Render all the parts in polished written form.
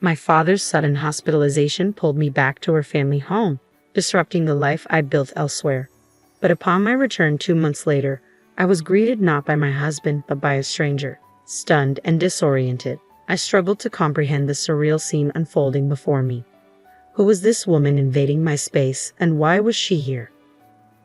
My father's sudden hospitalization pulled me back to our family home, disrupting the life I'd built elsewhere. But upon my return 2 months later, I was greeted not by my husband but by a stranger. Stunned and disoriented, I struggled to comprehend the surreal scene unfolding before me. Who was this woman invading my space, and why was she here?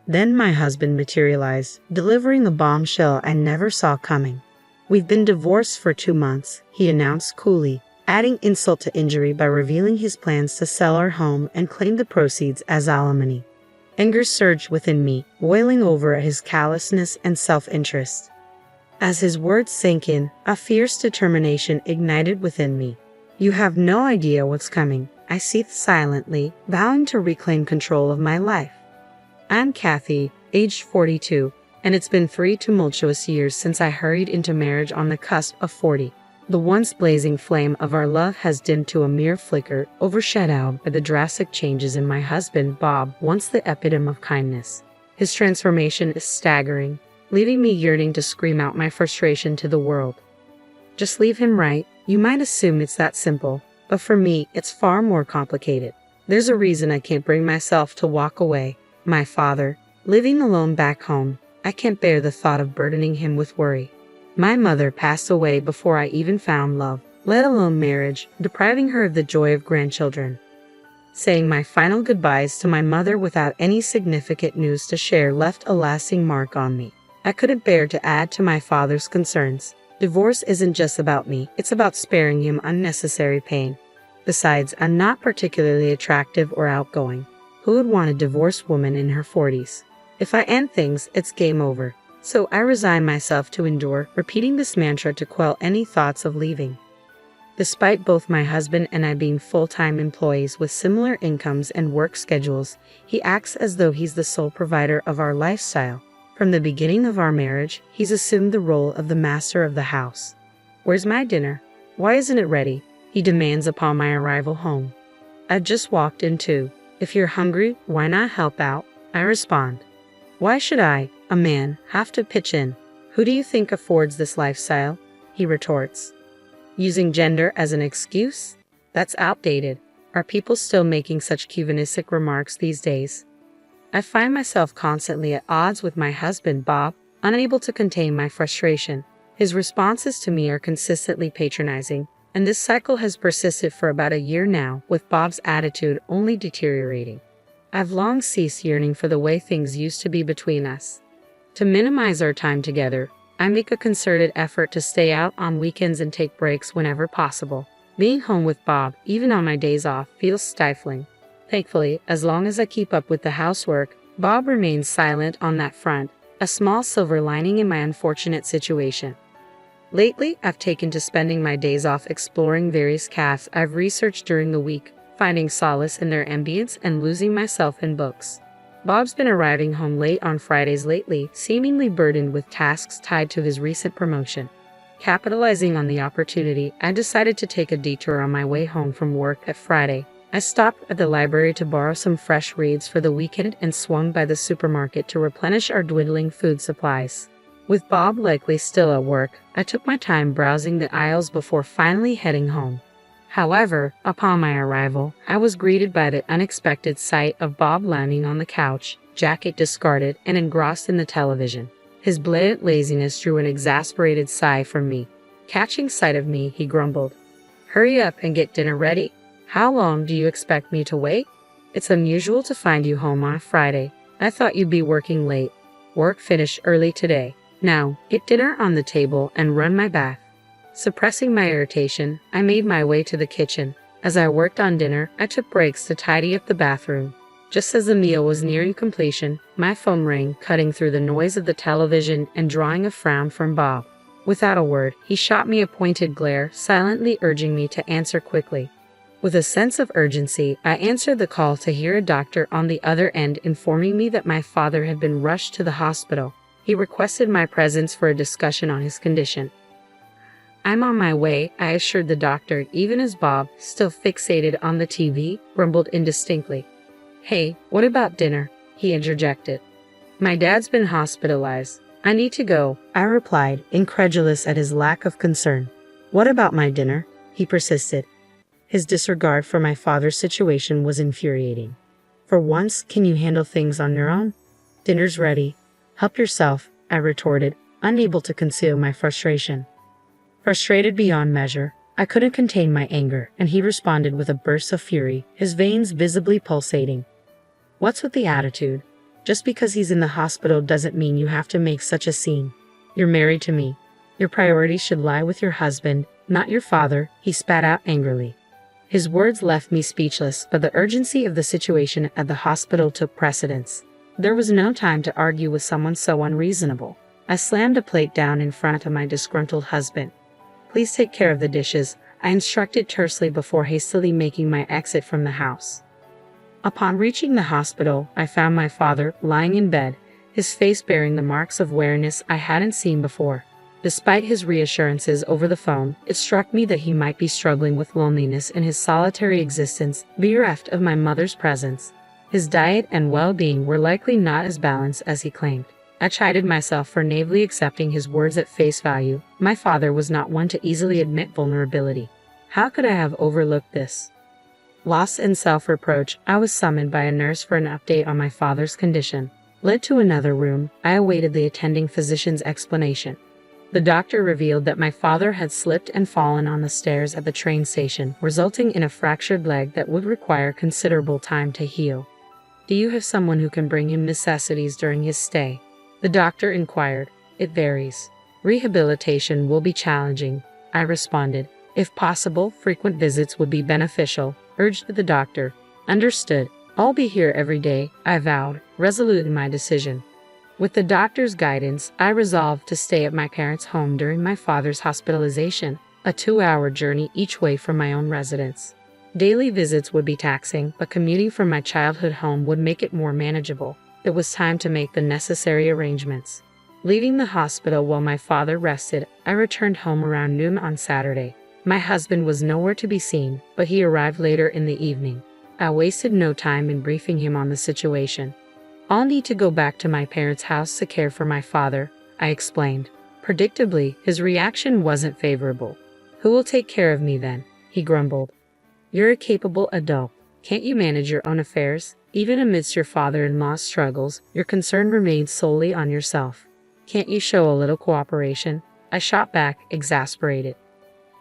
Then my husband materialized, delivering a bombshell I never saw coming. "We've been divorced for 2 months," he announced coolly, adding insult to injury by revealing his plans to sell our home and claim the proceeds as alimony. Anger surged within me, boiling over at his callousness and self-interest. As his words sank in, a fierce determination ignited within me. "You have no idea what's coming," I seethed silently, vowing to reclaim control of my life. I'm Kathy, aged 42, and it's been 3 tumultuous years since I hurried into marriage on the cusp of 40. The once blazing flame of our love has dimmed to a mere flicker, overshadowed by the drastic changes in my husband, Bob, once the epitome of kindness. His transformation is staggering, leaving me yearning to scream out my frustration to the world. Just leave him, right? You might assume it's that simple, but for me, it's far more complicated. There's a reason I can't bring myself to walk away. My father, living alone back home, I can't bear the thought of burdening him with worry. My mother passed away before I even found love, let alone marriage, depriving her of the joy of grandchildren. Saying my final goodbyes to my mother without any significant news to share left a lasting mark on me. I couldn't bear to add to my father's concerns. Divorce isn't just about me, it's about sparing him unnecessary pain. Besides, I'm not particularly attractive or outgoing. Who would want a divorced woman in her 40s? If I end things, it's game over. So I resign myself to endure, repeating this mantra to quell any thoughts of leaving. Despite both my husband and I being full-time employees with similar incomes and work schedules, he acts as though he's the sole provider of our lifestyle. From the beginning of our marriage, he's assumed the role of the master of the house. "Where's my dinner? Why isn't it ready?" he demands upon my arrival home. "I've just walked in too. If you're hungry, why not help out?" I respond. "Why should I, a man, have to pitch in? Who do you think affords this lifestyle?" he retorts. Using gender as an excuse? That's outdated. Are people still making such chauvinistic remarks these days? I find myself constantly at odds with my husband, Bob, unable to contain my frustration. His responses to me are consistently patronizing, and this cycle has persisted for about a year now, with Bob's attitude only deteriorating. I've long ceased yearning for the way things used to be between us. To minimize our time together, I make a concerted effort to stay out on weekends and take breaks whenever possible. Being home with Bob, even on my days off, feels stifling. Thankfully, as long as I keep up with the housework, Bob remains silent on that front, a small silver lining in my unfortunate situation. Lately, I've taken to spending my days off exploring various cafes I've researched during the week, finding solace in their ambience and losing myself in books. Bob's been arriving home late on Fridays lately, seemingly burdened with tasks tied to his recent promotion. Capitalizing on the opportunity, I decided to take a detour on my way home from work at Friday. I stopped at the library to borrow some fresh reads for the weekend and swung by the supermarket to replenish our dwindling food supplies. With Bob likely still at work, I took my time browsing the aisles before finally heading home. However, upon my arrival, I was greeted by the unexpected sight of Bob landing on the couch, jacket discarded, and engrossed in the television. His blatant laziness drew an exasperated sigh from me. Catching sight of me, he grumbled, "Hurry up and get dinner ready. How long do you expect me to wait? It's unusual to find you home on a Friday. I thought you'd be working late. Work finished early today. Now, get dinner on the table and run my bath." Suppressing my irritation, I made my way to the kitchen. As I worked on dinner, I took breaks to tidy up the bathroom. Just as the meal was nearing completion, my phone rang, cutting through the noise of the television and drawing a frown from Bob. Without a word, he shot me a pointed glare, silently urging me to answer quickly. With a sense of urgency, I answered the call to hear a doctor on the other end informing me that my father had been rushed to the hospital. He requested my presence for a discussion on his condition. "I'm on my way," I assured the doctor, even as Bob, still fixated on the TV, rumbled indistinctly. "Hey, what about dinner?" he interjected. "My dad's been hospitalized. I need to go," I replied, incredulous at his lack of concern. "What about my dinner?" he persisted. His disregard for my father's situation was infuriating. For once, can you handle things on your own? Dinner's ready. Help yourself, I retorted, unable to conceal my frustration. Frustrated beyond measure, I couldn't contain my anger, and he responded with a burst of fury, his veins visibly pulsating. What's with the attitude? Just because he's in the hospital doesn't mean you have to make such a scene. You're married to me. Your priorities should lie with your husband, not your father, he spat out angrily. His words left me speechless, but the urgency of the situation at the hospital took precedence. There was no time to argue with someone so unreasonable. I slammed a plate down in front of my disgruntled husband. Please take care of the dishes, I instructed tersely before hastily making my exit from the house. Upon reaching the hospital, I found my father lying in bed, his face bearing the marks of weariness I hadn't seen before. Despite his reassurances over the phone, it struck me that he might be struggling with loneliness in his solitary existence, bereft of my mother's presence. His diet and well-being were likely not as balanced as he claimed. I chided myself for naively accepting his words at face value. My father was not one to easily admit vulnerability. How could I have overlooked this? Lost in self-reproach, I was summoned by a nurse for an update on my father's condition. Led to another room, I awaited the attending physician's explanation. The doctor revealed that my father had slipped and fallen on the stairs at the train station, resulting in a fractured leg that would require considerable time to heal. Do you have someone who can bring him necessities during his stay? The doctor inquired. It varies. Rehabilitation will be challenging, I responded. If possible, frequent visits would be beneficial, urged the doctor. Understood. I'll be here every day, I vowed, resolute in my decision. With the doctor's guidance, I resolved to stay at my parents' home during my father's hospitalization, a 2-hour journey each way from my own residence. Daily visits would be taxing, but commuting from my childhood home would make it more manageable. It was time to make the necessary arrangements. Leaving the hospital while my father rested, I returned home around noon on Saturday. My husband was nowhere to be seen, but he arrived later in the evening. I wasted no time in briefing him on the situation. I'll need to go back to my parents' house to care for my father, I explained. Predictably, his reaction wasn't favorable. Who will take care of me then? He grumbled. You're a capable adult. Can't you manage your own affairs? Even amidst your father-in-law's struggles, your concern remains solely on yourself. Can't you show a little cooperation? I shot back, exasperated.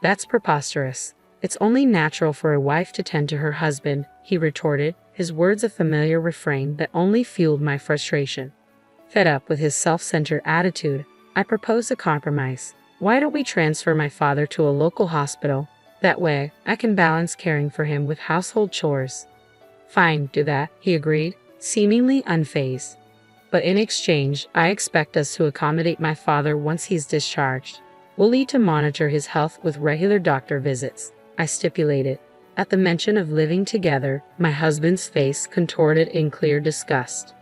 That's preposterous. It's only natural for a wife to tend to her husband, he retorted, his words a familiar refrain that only fueled my frustration. Fed up with his self-centered attitude, I proposed a compromise. Why don't we transfer my father to a local hospital? That way, I can balance caring for him with household chores. Fine, do that, he agreed, seemingly unfazed. But in exchange, I expect us to accommodate my father once he's discharged. We'll need to monitor his health with regular doctor visits, I stipulated. At the mention of living together, my husband's face contorted in clear disgust.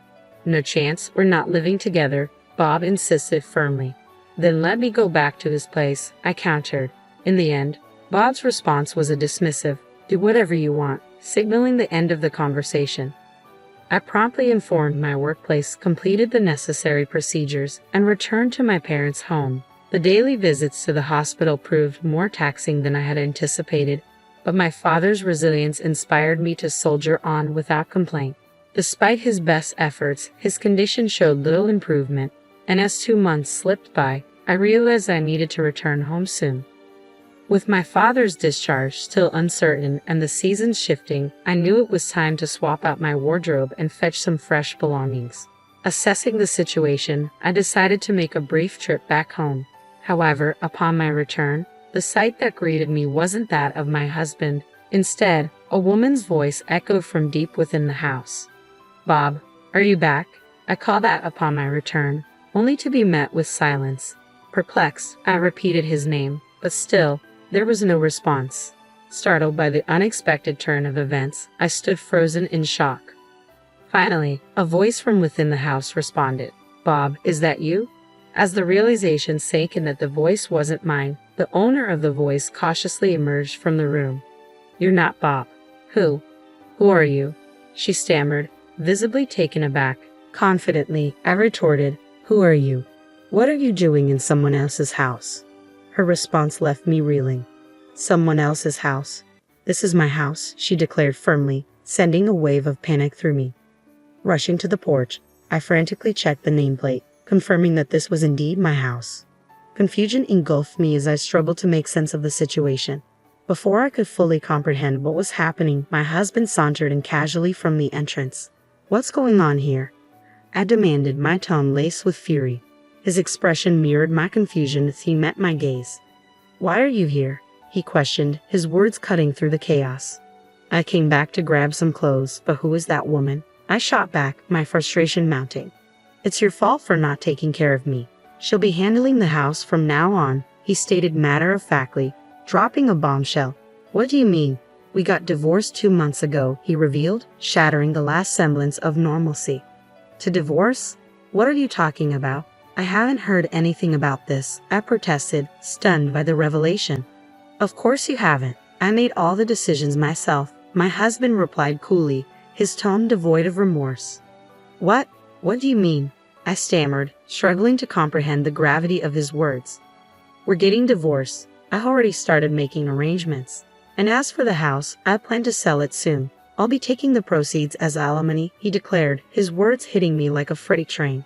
No chance, we're not living together, Bob insisted firmly. Then let me go back to his place, I countered. In the end, Bob's response was a dismissive, do whatever you want, signaling the end of the conversation. I promptly informed my workplace, completed the necessary procedures, and returned to my parents' home. The daily visits to the hospital proved more taxing than I had anticipated, but my father's resilience inspired me to soldier on without complaint. Despite his best efforts, his condition showed little improvement, and as 2 months slipped by, I realized I needed to return home soon. With my father's discharge still uncertain and the seasons shifting, I knew it was time to swap out my wardrobe and fetch some fresh belongings. Assessing the situation, I decided to make a brief trip back home. However, upon my return, the sight that greeted me wasn't that of my husband. Instead, a woman's voice echoed from deep within the house. Bob, are you back? I called out upon my return, only to be met with silence. Perplexed, I repeated his name, but still, there was no response. Startled by the unexpected turn of events, I stood frozen in shock. Finally, a voice from within the house responded. Bob, is that you? As the realization sank in that the voice wasn't mine, the owner of the voice cautiously emerged from the room. You're not Bob. Who are you? She stammered, visibly taken aback. Confidently, I retorted, who are you? What are you doing in someone else's house? Her response left me reeling. Someone else's house? "This is my house," she declared firmly, sending a wave of panic through me. Rushing to the porch, I frantically checked the nameplate, confirming that this was indeed my house. Confusion engulfed me as I struggled to make sense of the situation. Before I could fully comprehend what was happening, my husband sauntered in casually from the entrance. "What's going on here?" I demanded, my tone laced with fury. His expression mirrored my confusion as he met my gaze. "Why are you here?" he questioned, his words cutting through the chaos. "I came back to grab some clothes, but who is that woman?" I shot back, my frustration mounting. "It's your fault for not taking care of me. She'll be handling the house from now on," he stated matter-of-factly, dropping a bombshell. "What do you mean? We got divorced 2 months ago," he revealed, shattering the last semblance of normalcy. "To divorce? What are you talking about?" "I haven't heard anything about this," I protested, stunned by the revelation. "Of course you haven't. I made all the decisions myself," my husband replied coolly, his tone devoid of remorse. What do you mean?" I stammered, struggling to comprehend the gravity of his words. "We're getting divorced. I already started making arrangements. And as for the house, I plan to sell it soon. I'll be taking the proceeds as alimony," he declared, his words hitting me like a freight train.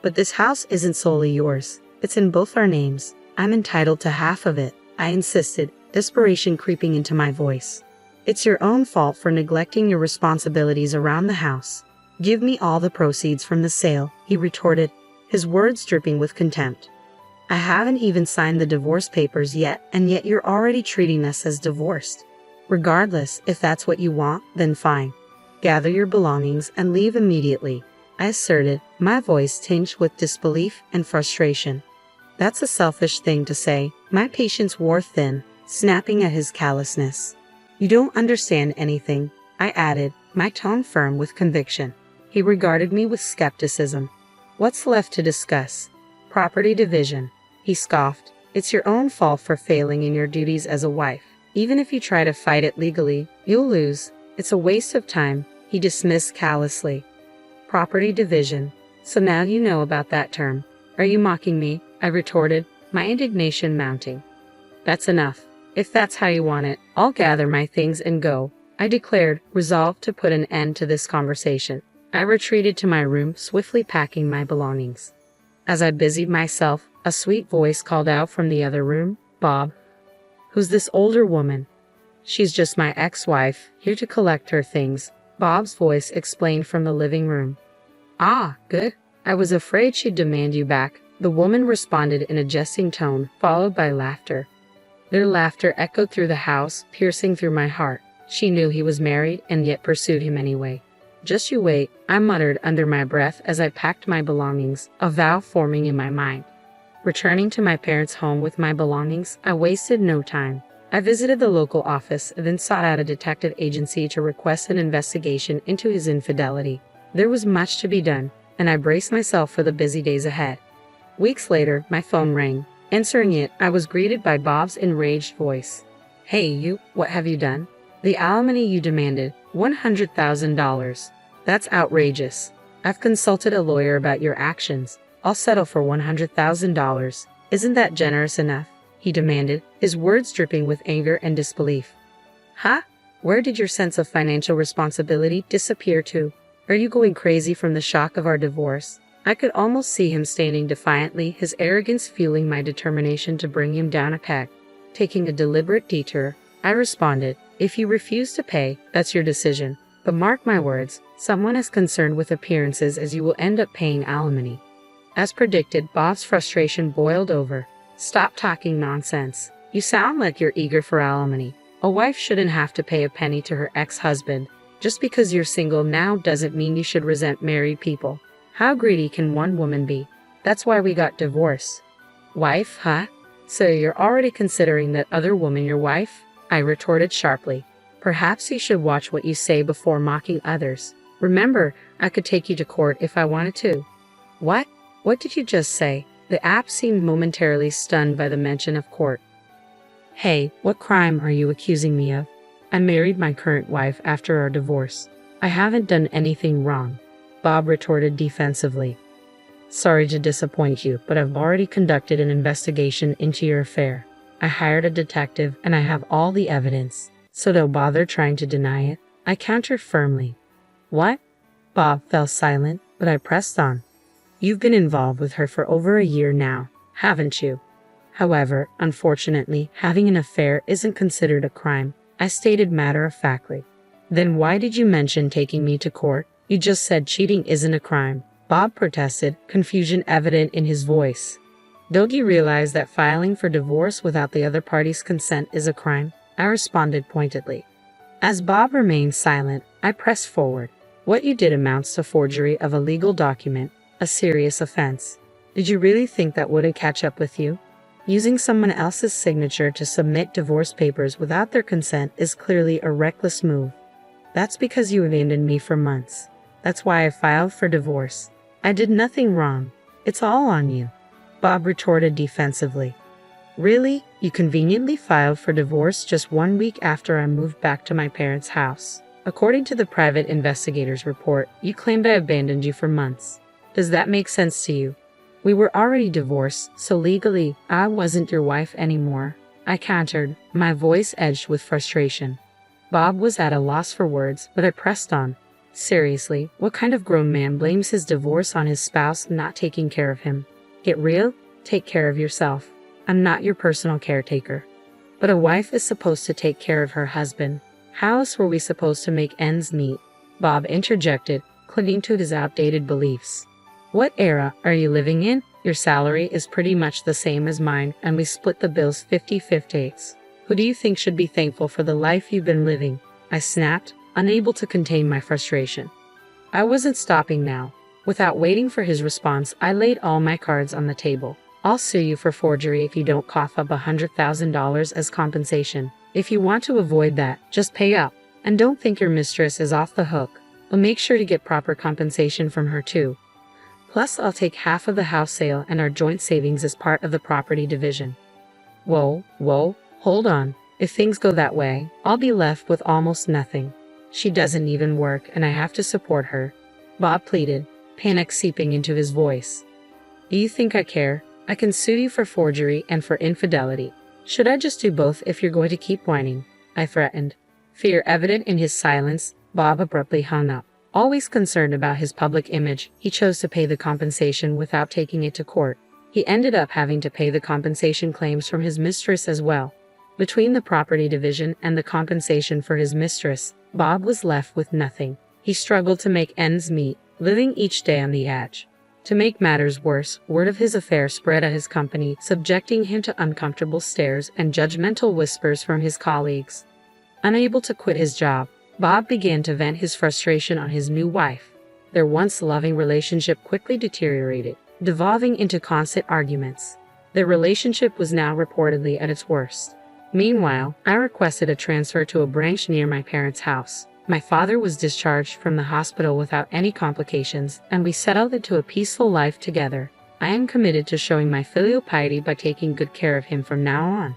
"But this house isn't solely yours. It's in both our names. I'm entitled to half of it," I insisted, desperation creeping into my voice. "It's your own fault for neglecting your responsibilities around the house. Give me all the proceeds from the sale," he retorted, his words dripping with contempt. "I haven't even signed the divorce papers yet, and yet you're already treating us as divorced. Regardless, if that's what you want, then fine. Gather your belongings and leave immediately," I asserted, my voice tinged with disbelief and frustration. "That's a selfish thing to say," my patience wore thin, snapping at his callousness. "You don't understand anything," I added, my tone firm with conviction. He regarded me with skepticism. "What's left to discuss?" "Property division," he scoffed. "It's your own fault for failing in your duties as a wife. Even if you try to fight it legally, you'll lose. It's a waste of time," he dismissed callously. "Property division. So now you know about that term. Are you mocking me?" I retorted, my indignation mounting. "That's enough. If that's how you want it, I'll gather my things and go," I declared, resolved to put an end to this conversation. I retreated to my room, swiftly packing my belongings. As I busied myself, a sweet voice called out from the other room, "Bob." "Who's this older woman?" "She's just my ex-wife, here to collect her things," Bob's voice explained from the living room. "Ah, good. I was afraid she'd demand you back," the woman responded in a jesting tone, followed by laughter. Their laughter echoed through the house, piercing through my heart. She knew he was married and yet pursued him anyway. "Just you wait," I muttered under my breath as I packed my belongings, a vow forming in my mind. Returning to my parents' home with my belongings, I wasted no time. I visited the local office and then sought out a detective agency to request an investigation into his infidelity. There was much to be done, and I braced myself for the busy days ahead. Weeks later, my phone rang. Answering it, I was greeted by Bob's enraged voice. "Hey, you, what have you done?" "The alimony you demanded, $100,000. That's outrageous. I've consulted a lawyer about your actions. I'll settle for $100,000. Isn't that generous enough?" he demanded, his words dripping with anger and disbelief. "Huh? Where did your sense of financial responsibility disappear to? Are you going crazy from the shock of our divorce?" I could almost see him standing defiantly, his arrogance fueling my determination to bring him down a peg. Taking a deliberate detour, I responded, "If you refuse to pay, that's your decision. But mark my words, someone as concerned with appearances as you will end up paying alimony." As predicted, Bob's frustration boiled over. "Stop talking nonsense. You sound like you're eager for alimony. A wife shouldn't have to pay a penny to her ex-husband. Just because you're single now doesn't mean you should resent married people. How greedy can one woman be? That's why we got divorced." "Wife, huh? So you're already considering that other woman your wife?" I retorted sharply. "Perhaps you should watch what you say before mocking others. Remember, I could take you to court if I wanted to." "What? What did you just say?" The app seemed momentarily stunned by the mention of court. "Hey, what crime are you accusing me of? I married my current wife after our divorce. I haven't done anything wrong," Bob retorted defensively. "Sorry to disappoint you, but I've already conducted an investigation into your affair. I hired a detective and I have all the evidence. so don't bother trying to deny it, I countered firmly. What? Bob fell silent, but I pressed on. You've been involved with her for over a year now, haven't you? However, unfortunately, having an affair isn't considered a crime, I stated matter-of-factly. Then why did you mention taking me to court? You just said cheating isn't a crime, Bob protested, confusion evident in his voice. Don't you realize that filing for divorce without the other party's consent is a crime? I responded pointedly. As Bob remained silent, I pressed forward. What you did amounts to forgery of a legal document, a serious offense. Did you really think that wouldn't catch up with you? Using someone else's signature to submit divorce papers without their consent is clearly a reckless move. That's because you abandoned me for months. That's why I filed for divorce. I did nothing wrong. It's all on you, Bob retorted defensively. Really? You conveniently filed for divorce just 1 week after I moved back to my parents' house. According to the private investigator's report, you claimed I abandoned you for months. Does that make sense to you? We were already divorced, so legally, I wasn't your wife anymore. I countered, my voice edged with frustration. Bob was at a loss for words, but I pressed on. Seriously, what kind of grown man blames his divorce on his spouse not taking care of him? Get real? Take care of yourself. I'm not your personal caretaker. But a wife is supposed to take care of her husband. How else were we supposed to make ends meet? Bob interjected, clinging to his outdated beliefs. What era are you living in? Your salary is pretty much the same as mine, and we split the bills 50-50. Who do you think should be thankful for the life you've been living? I snapped, unable to contain my frustration. I wasn't stopping now. Without waiting for his response, I laid all my cards on the table. I'll sue you for forgery if you don't cough up $100,000 as compensation. If you want to avoid that, just pay up. And don't think your mistress is off the hook. But make sure to get proper compensation from her too. Plus, I'll take half of the house sale and our joint savings as part of the property division. Whoa, hold on. If things go that way, I'll be left with almost nothing. She doesn't even work and I have to support her, Bob pleaded, panic seeping into his voice. Do you think I care? I can sue you for forgery and for infidelity. Should I just do both if you're going to keep whining? I threatened. Fear evident in his silence, Bob abruptly hung up. Always concerned about his public image, he chose to pay the compensation without taking it to court. He ended up having to pay the compensation claims from his mistress as well. Between the property division and the compensation for his mistress, Bob was left with nothing. He struggled to make ends meet, living each day on the edge. To make matters worse, word of his affair spread at his company, subjecting him to uncomfortable stares and judgmental whispers from his colleagues. Unable to quit his job, Bob began to vent his frustration on his new wife. Their once loving relationship quickly deteriorated, devolving into constant arguments. Their relationship was now reportedly at its worst. Meanwhile, I requested a transfer to a branch near my parents' house. My father was discharged from the hospital without any complications, and we settled into a peaceful life together. I am committed to showing my filial piety by taking good care of him from now on.